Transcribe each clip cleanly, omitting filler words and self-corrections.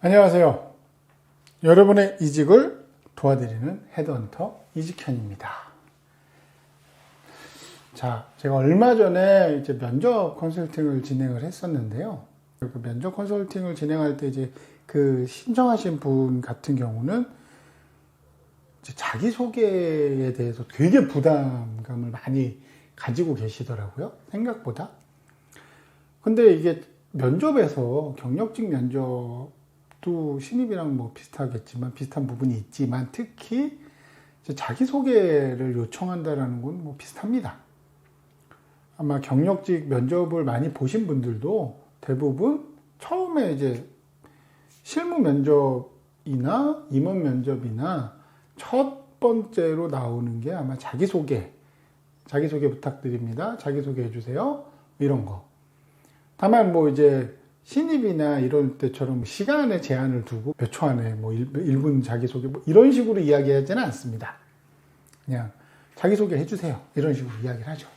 안녕하세요. 여러분의 이직을 도와드리는 헤드헌터 이직현입니다. 자, 제가 얼마 전에 이제 면접 컨설팅을 진행을 했었는데요. 그 면접 컨설팅을 진행할 때 이제 그 신청하신 분 같은 경우는 이제 자기소개에 대해서 되게 부담감을 많이 가지고 계시더라고요. 생각보다. 근데 이게 면접에서 경력직 면접도 신입이랑 뭐 비슷하겠지만 비슷한 부분이 있지만 특히 자기소개를 요청한다라는 건 뭐 비슷합니다. 아마 경력직 면접을 많이 보신 분들도 대부분 처음에 이제 실무 면접이나 임원 면접이나 첫 번째로 나오는 게 아마 자기소개 부탁드립니다. 자기소개 해주세요. 이런 거. 다만 뭐 이제 신입이나 이럴 때처럼 시간에 제한을 두고 몇 초 안에 뭐 1분 자기소개 뭐 이런 식으로 이야기하지는 않습니다. 그냥 자기소개 해주세요. 이런 식으로 이야기를 하죠.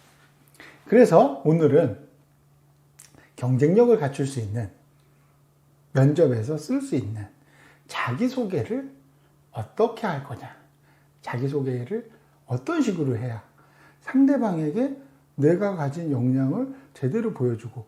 그래서 오늘은 경쟁력을 갖출 수 있는 면접에서 쓸 수 있는 자기소개를 어떻게 할 거냐. 자기소개를 어떤 식으로 해야 상대방에게 내가 가진 역량을 제대로 보여주고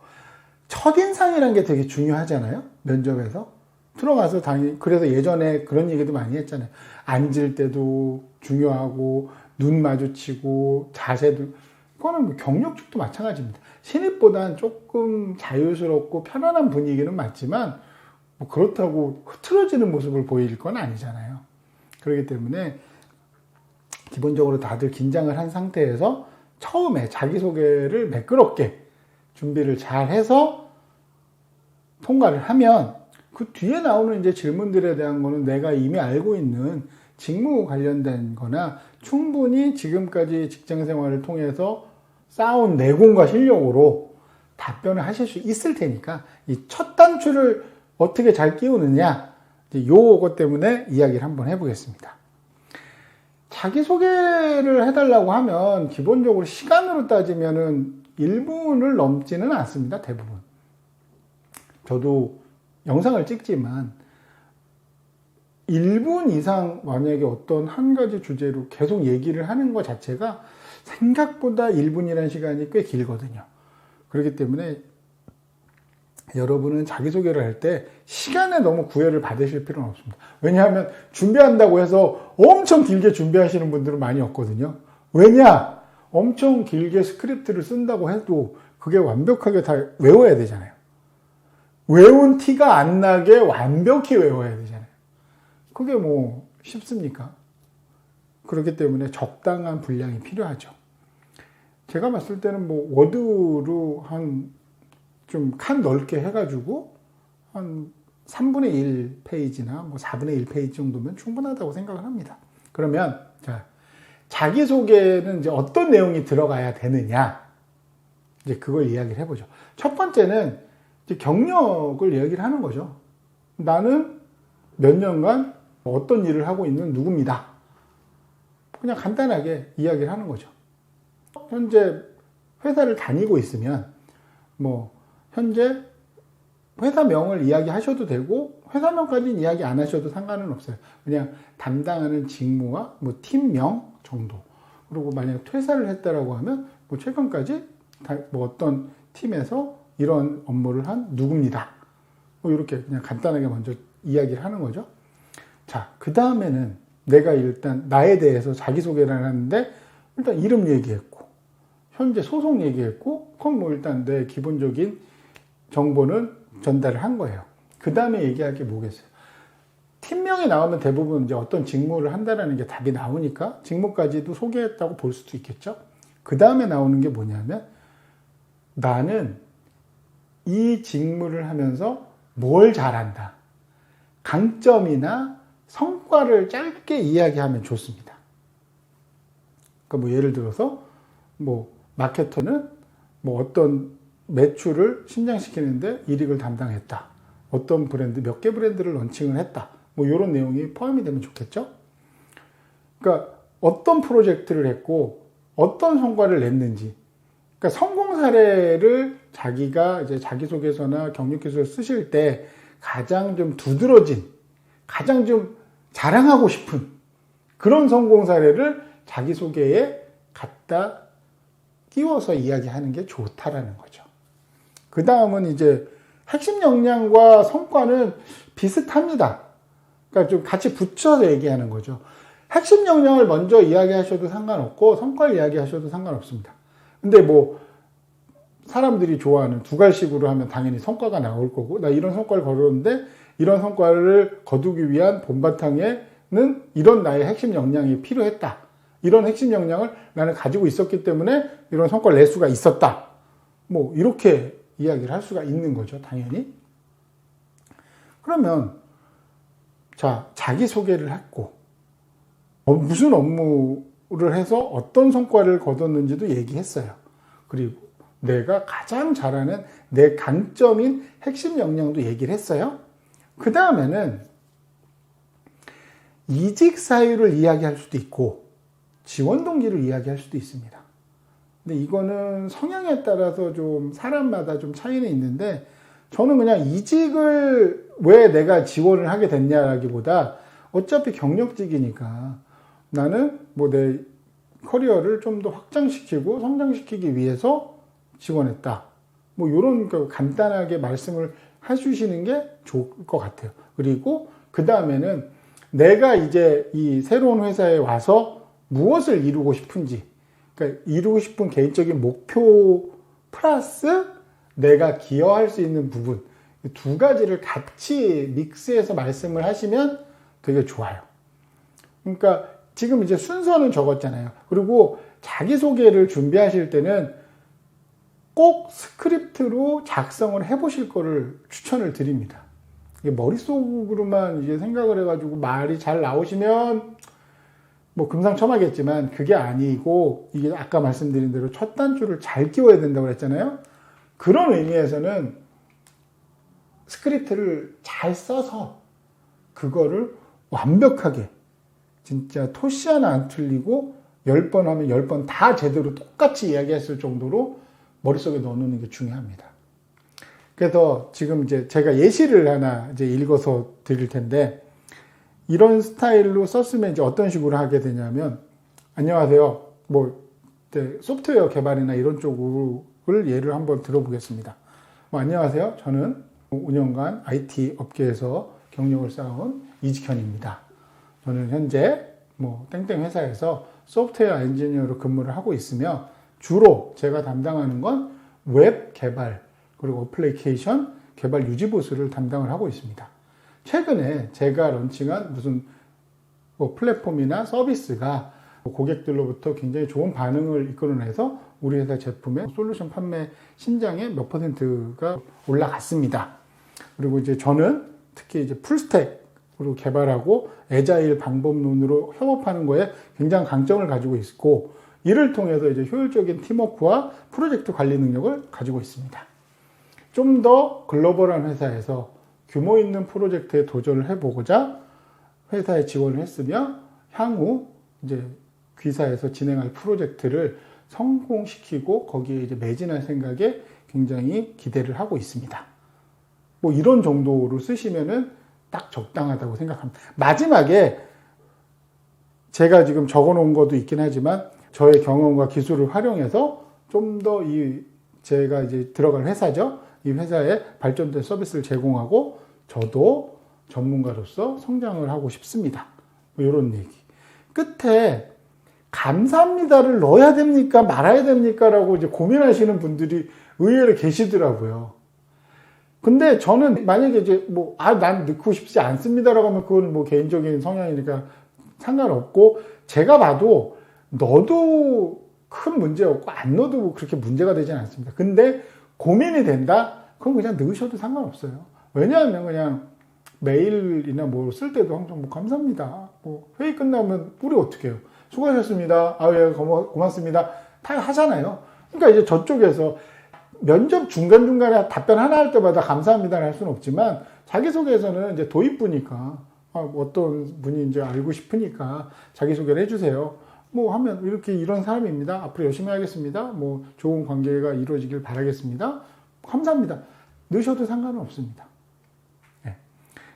첫인상이라는 게 되게 중요하잖아요. 면접에서. 들어가서 당연히, 그래서 예전에 그런 얘기도 많이 했잖아요. 앉을 때도 중요하고, 눈 마주치고, 자세도. 그거는 뭐 경력직도 마찬가지입니다. 신입보다는 조금 자유스럽고 편안한 분위기는 맞지만, 뭐 그렇다고 흐트러지는 모습을 보일 건 아니잖아요. 그렇기 때문에, 기본적으로 다들 긴장을 한 상태에서 처음에 자기소개를 매끄럽게 준비를 잘 해서 통과를 하면 그 뒤에 나오는 이제 질문들에 대한 거는 내가 이미 알고 있는 직무 관련된 거나 충분히 지금까지 직장 생활을 통해서 쌓아온 내공과 실력으로 답변을 하실 수 있을 테니까 이 첫 단추를 어떻게 잘 끼우느냐 요것 때문에 이야기를 한번 해보겠습니다. 자기소개를 해달라고 하면 기본적으로 시간으로 따지면은 1분을 넘지는 않습니다. 대부분. 저도 영상을 찍지만 1분 이상 만약에 어떤 한 가지 주제로 계속 얘기를 하는 것 자체가 생각보다 1분이라는 시간이 꽤 길거든요. 그렇기 때문에 여러분은 자기소개를 할 때 시간에 너무 구애를 받으실 필요는 없습니다. 왜냐하면 준비한다고 해서 엄청 길게 준비하시는 분들은 많이 없거든요. 왜냐? 엄청 길게 스크립트를 쓴다고 해도 그게 완벽하게 다 외워야 되잖아요. 외운 티가 안 나게 완벽히 외워야 되잖아요. 그게 뭐 쉽습니까? 그렇기 때문에 적당한 분량이 필요하죠. 제가 봤을 때는 뭐 워드로 좀 칸 넓게 해가지고 한 3분의 1 페이지나 뭐 4분의 1 페이지 정도면 충분하다고 생각을 합니다. 그러면 자, 자기소개는 이제 어떤 내용이 들어가야 되느냐 이제 그걸 이야기를 해보죠. 첫 번째는 이제 경력을 이야기를 하는 거죠. 나는 몇 년간 어떤 일을 하고 있는 누구입니다. 그냥 간단하게 이야기를 하는 거죠. 현재 회사를 다니고 있으면 뭐 현재 회사명을 이야기하셔도 되고 회사명까지는 이야기 안 하셔도 상관은 없어요. 그냥 담당하는 직무와 뭐 팀명 정도. 그리고 만약 퇴사를 했다라고 하면 뭐 최근까지 뭐 어떤 팀에서 이런 업무를 한 누구입니다. 뭐 이렇게 그냥 간단하게 먼저 이야기를 하는 거죠. 자, 그 다음에는 내가 일단 나에 대해서 자기소개를 하는데 일단 이름 얘기했고 현재 소속 얘기했고 그럼 뭐 일단 내 기본적인 정보는 전달을 한 거예요. 그 다음에 얘기할 게 뭐겠어요? 팀명이 나오면 대부분 이제 어떤 직무를 한다는 게 답이 나오니까 직무까지도 소개했다고 볼 수도 있겠죠. 그 다음에 나오는 게 뭐냐면 나는 이 직무를 하면서 뭘 잘한다. 강점이나 성과를 짧게 이야기하면 좋습니다. 그러니까 뭐 예를 들어서 뭐 마케터는 뭐 어떤 매출을 신장시키는데 이익을 담당했다. 어떤 브랜드, 몇 개 브랜드를 런칭을 했다. 뭐 이런 내용이 포함이 되면 좋겠죠? 그러니까 어떤 프로젝트를 했고 어떤 성과를 냈는지. 그러니까 성공 사례를 자기가 이제 자기소개서나 경력기술을 쓰실 때 가장 좀 두드러진, 가장 좀 자랑하고 싶은 그런 성공 사례를 자기소개에 갖다 끼워서 이야기하는 게 좋다라는 거죠. 그 다음은 이제 핵심 역량과 성과는 비슷합니다. 그러니까 좀 같이 붙여서 얘기하는 거죠. 핵심 역량을 먼저 이야기하셔도 상관없고 성과를 이야기하셔도 상관없습니다. 근데 뭐 사람들이 좋아하는 두 갈식으로 하면 당연히 성과가 나올 거고, 나 이런 성과를 거뒀는데 이런 성과를 거두기 위한 본바탕에는 이런 나의 핵심 역량이 필요했다. 이런 핵심 역량을 나는 가지고 있었기 때문에 이런 성과를 낼 수가 있었다. 뭐 이렇게 이야기를 할 수가 있는 거죠, 당연히. 그러면 자, 자기소개를 했고 무슨 업무를 해서 어떤 성과를 거뒀는지도 얘기했어요. 그리고 내가 가장 잘하는 내 강점인 핵심 역량도 얘기를 했어요. 그 다음에는 이직 사유를 이야기할 수도 있고 지원 동기를 이야기할 수도 있습니다. 근데 이거는 성향에 따라서 좀 사람마다 좀 차이는 있는데, 저는 그냥 이직을 왜 내가 지원을 하게 됐냐라기보다 어차피 경력직이니까 나는 뭐 내 커리어를 좀 더 확장시키고 성장시키기 위해서 지원했다. 뭐 이런 간단하게 말씀을 해주시는 게 좋을 것 같아요. 그리고 그 다음에는 내가 이제 이 새로운 회사에 와서 무엇을 이루고 싶은지, 그러니까 이루고 싶은 개인적인 목표 플러스 내가 기여할 수 있는 부분, 두 가지를 같이 믹스해서 말씀을 하시면 되게 좋아요. 그러니까 지금 이제 순서는 적었잖아요. 그리고 자기소개를 준비하실 때는 꼭 스크립트로 작성을 해보실 거를 추천을 드립니다. 이게 머릿속으로만 이제 생각을 해가지고 말이 잘 나오시면 뭐 금상첨화겠지만 그게 아니고, 이게 아까 말씀드린 대로 첫 단추를 잘 끼워야 된다고 그랬잖아요. 그런 의미에서는 스크립트를 잘 써서 그거를 완벽하게 진짜 토시 하나 안 틀리고 10번 하면 10번 다 제대로 똑같이 이야기했을 정도로 머릿속에 넣어놓는 게 중요합니다. 그래서 지금 이제 제가 예시를 하나 이제 읽어서 드릴 텐데, 이런 스타일로 썼으면 이제 어떤 식으로 하게 되냐면, 안녕하세요. 뭐 소프트웨어 개발이나 이런 쪽을 예를 한번 들어보겠습니다. 안녕하세요. 저는 5년간 IT 업계에서 경력을 쌓아온 이직현입니다. 저는 현재 뭐 땡땡 회사에서 소프트웨어 엔지니어로 근무를 하고 있으며, 주로 제가 담당하는 건 웹 개발 그리고 어플리케이션 개발 유지 보수를 담당을 하고 있습니다. 최근에 제가 런칭한 무슨 뭐 플랫폼이나 서비스가 고객들로부터 굉장히 좋은 반응을 이끌어내서 우리 회사 제품의 솔루션 판매 신장의 몇 %가 올라갔습니다. 그리고 이제 저는 특히 이제 풀스택으로 개발하고 애자일 방법론으로 협업하는 거에 굉장히 강점을 가지고 있고, 이를 통해서 이제 효율적인 팀워크와 프로젝트 관리 능력을 가지고 있습니다. 좀 더 글로벌한 회사에서 규모 있는 프로젝트에 도전을 해보고자 회사에 지원을 했으며, 향후 이제 귀사에서 진행할 프로젝트를 성공시키고 거기에 이제 매진할 생각에 굉장히 기대를 하고 있습니다. 뭐 이런 정도로 쓰시면은 딱 적당하다고 생각합니다. 마지막에 제가 지금 적어 놓은 것도 있긴 하지만 저의 경험과 기술을 활용해서 좀 더 제가 이제 들어갈 회사죠. 이 회사에 발전된 서비스를 제공하고 저도 전문가로서 성장을 하고 싶습니다. 뭐 이런 얘기. 끝에 감사합니다를 넣어야 됩니까? 말아야 됩니까? 라고 이제 고민하시는 분들이 의외로 계시더라고요. 근데 저는 만약에 이제 난 넣고 싶지 않습니다라고 하면 그건 뭐 개인적인 성향이니까 상관없고, 제가 봐도 넣어도 큰 문제 없고 안 넣어도 그렇게 문제가 되진 않습니다. 근데 고민이 된다? 그럼 그냥 넣으셔도 상관없어요. 왜냐하면 그냥 메일이나 뭐 쓸 때도 항상 뭐 감사합니다. 뭐 회의 끝나면 우리 어떻게 해요? 수고하셨습니다. 예, 고맙습니다. 다 하잖아요. 그러니까 이제 저쪽에서 면접 중간중간에 답변 하나 할 때마다 감사합니다를 할 수는 없지만, 자기소개에서는 이제 도입부니까 어떤 분이 이제 알고 싶으니까 자기소개를 해주세요. 뭐 하면 이렇게 이런 사람입니다. 앞으로 열심히 하겠습니다. 뭐 좋은 관계가 이루어지길 바라겠습니다. 감사합니다. 넣으셔도 상관은 없습니다. 네.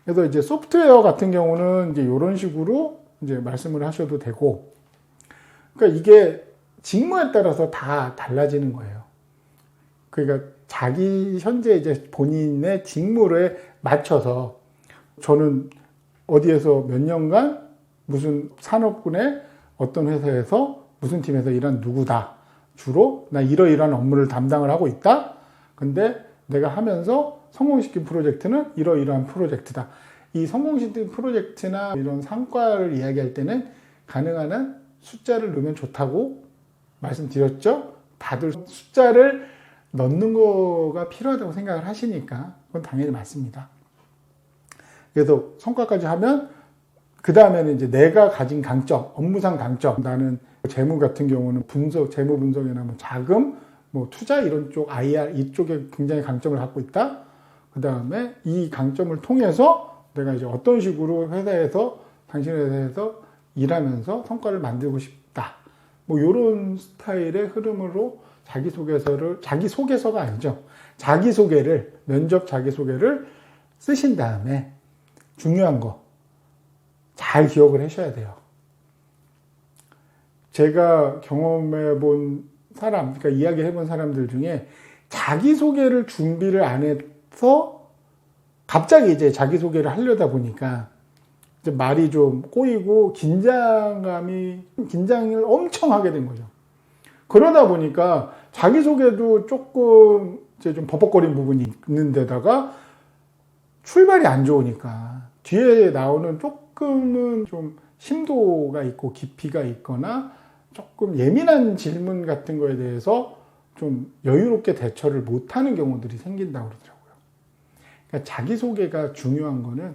그래서 이제 소프트웨어 같은 경우는 이제 이런 식으로 이제 말씀을 하셔도 되고, 그러니까 이게 직무에 따라서 다 달라지는 거예요. 그러니까 자기 현재 이제 본인의 직무에 맞춰서 저는 어디에서 몇 년간 무슨 산업군의 어떤 회사에서 무슨 팀에서 일한 누구다. 주로 나 이러이러한 업무를 담당을 하고 있다. 근데 내가 하면서 성공시킨 프로젝트는 이러이러한 프로젝트다. 이 성공시킨 프로젝트나 이런 성과를 이야기할 때는 가능한 한 숫자를 넣으면 좋다고 말씀드렸죠. 다들 숫자를 넣는 거가 필요하다고 생각을 하시니까 그건 당연히 맞습니다. 그래서 성과까지 하면 그 다음에는 이제 내가 가진 강점, 업무상 강점. 나는 재무 같은 경우는 재무 분석이나 뭐 자금, 뭐 투자 이런 쪽 IR 이쪽에 굉장히 강점을 갖고 있다. 그 다음에 이 강점을 통해서 내가 이제 어떤 식으로 당신 회사에서 일하면서 성과를 만들고 싶다. 뭐 이런 스타일의 흐름으로 자기소개서가 아니죠. 면접 자기소개를 쓰신 다음에 중요한 거 잘 기억을 하셔야 돼요. 제가 경험해 본 사람, 그러니까 이야기해 본 사람들 중에 자기소개를 준비를 안 해서 갑자기 이제 자기소개를 하려다 보니까 이제 말이 좀 꼬이고 긴장을 엄청 하게 된 거죠. 그러다 보니까 자기소개도 조금 이제 좀 버벅거린 부분이 있는 데다가 출발이 안 좋으니까 뒤에 나오는 조금은 좀 심도가 있고 깊이가 있거나 조금 예민한 질문 같은 거에 대해서 좀 여유롭게 대처를 못하는 경우들이 생긴다고 그러더라고요. 그러니까 자기소개가 중요한 거는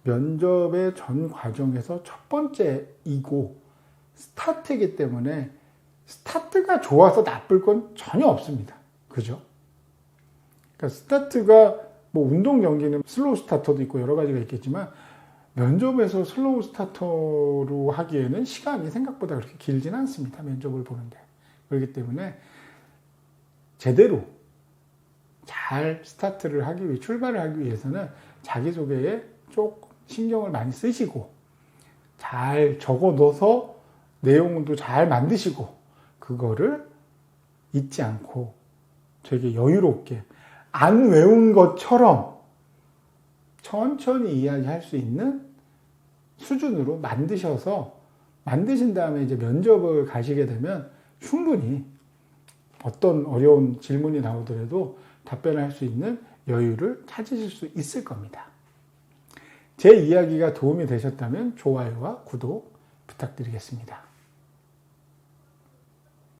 면접의 전 과정에서 첫 번째이고 스타트이기 때문에 스타트가 좋아서 나쁠 건 전혀 없습니다. 그죠? 그러니까 스타트가 뭐 운동 경기는 슬로우 스타터도 있고 여러 가지가 있겠지만 면접에서 슬로우 스타터로 하기에는 시간이 생각보다 그렇게 길지는 않습니다. 면접을 보는데. 그렇기 때문에 제대로 잘 스타트를 하기 위해 출발을 하기 위해서는 자기소개에 조금 신경을 많이 쓰시고 잘 적어둬서 내용도 잘 만드시고 그거를 잊지 않고 되게 여유롭게 안 외운 것처럼 천천히 이야기할 수 있는 수준으로 만드신 다음에 이제 면접을 가시게 되면 충분히 어떤 어려운 질문이 나오더라도 답변할 수 있는 여유를 찾으실 수 있을 겁니다. 제 이야기가 도움이 되셨다면 좋아요와 구독 부탁드리겠습니다.